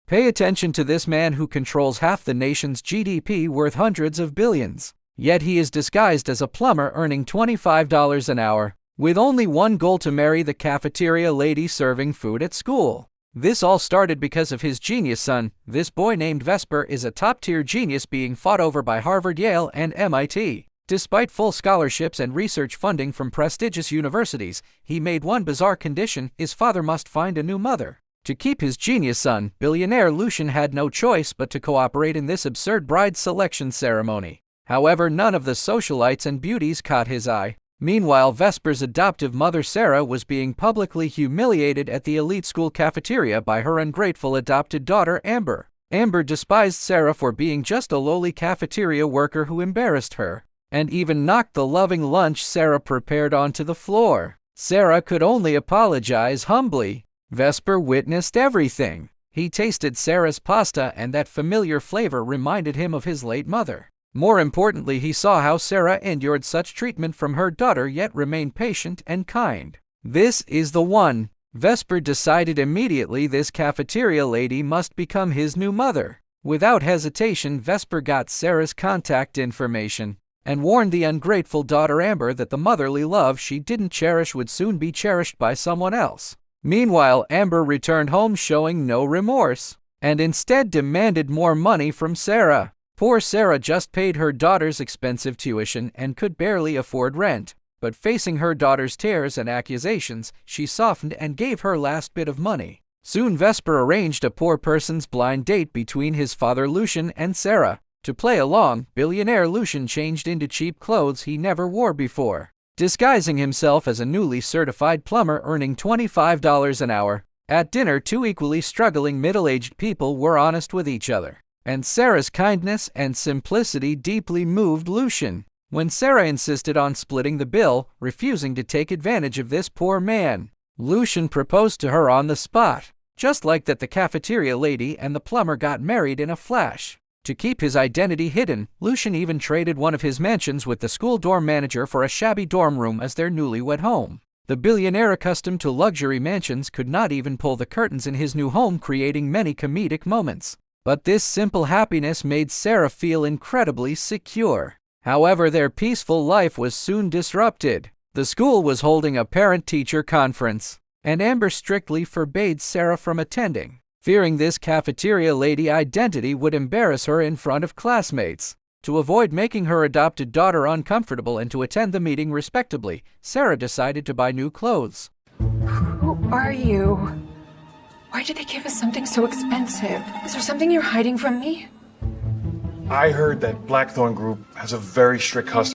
Pay attention to this man who controls half the nation's GDP worth hundreds of billions. Yet he is disguised as a plumber earning $25 an hour, with only one goal: to marry the cafeteria lady serving food at school. This all started because of his genius son. This boy named Vesper is a top-tier genius being fought over by Harvard, Yale, and MIT. Despite full scholarships and research funding from prestigious universities, he made one bizarre condition: his father must find a new mother. To keep his genius son, billionaire Lucian had no choice but to cooperate in this absurd bride selection ceremony. However, none of the socialites and beauties caught his eye. Meanwhile, Vesper's adoptive mother Sarah was being publicly humiliated at the elite school cafeteria by her ungrateful adopted daughter Amber. Amber despised Sarah for being just a lowly cafeteria worker who embarrassed her, and even knocked the loving lunch Sarah prepared onto the floor. Sarah could only apologize humbly. Vesper witnessed everything. He tasted Sarah's pasta, and that familiar flavor reminded him of his late mother. More importantly, he saw how Sarah endured such treatment from her daughter yet remained patient and kind. This is the one. Vesper decided immediately this cafeteria lady must become his new mother. Without hesitation, Vesper got Sarah's contact information and warned the ungrateful daughter Amber that the motherly love she didn't cherish would soon be cherished by someone else. Meanwhile, Amber returned home showing no remorse, and instead demanded more money from Sarah. Poor Sarah just paid her daughter's expensive tuition and could barely afford rent, but facing her daughter's tears and accusations, she softened and gave her last bit of money. Soon Vesper arranged a poor person's blind date between his father Lucian and Sarah. To play along, billionaire Lucian changed into cheap clothes he never wore before, disguising himself as a newly certified plumber earning $25 an hour. At dinner, two equally struggling middle-aged people were honest with each other, and Sarah's kindness and simplicity deeply moved Lucian. When Sarah insisted on splitting the bill, refusing to take advantage of this poor man, Lucian proposed to her on the spot. Just like that, the cafeteria lady and the plumber got married in a flash. To keep his identity hidden, Lucian even traded one of his mansions with the school dorm manager for a shabby dorm room as their newlywed home. The billionaire, accustomed to luxury mansions, could not even pull the curtains in his new home, creating many comedic moments. But this simple happiness made Sarah feel incredibly secure. However, their peaceful life was soon disrupted. The school was holding a parent-teacher conference, and Amber strictly forbade Sarah from attending, fearing this cafeteria lady identity would embarrass her in front of classmates. To avoid making her adopted daughter uncomfortable and to attend the meeting respectably, Sarah decided to buy new clothes. Who are you? Why did they give us something so expensive? Is there something you're hiding from me? I heard that Blackthorn Group has a very strict customer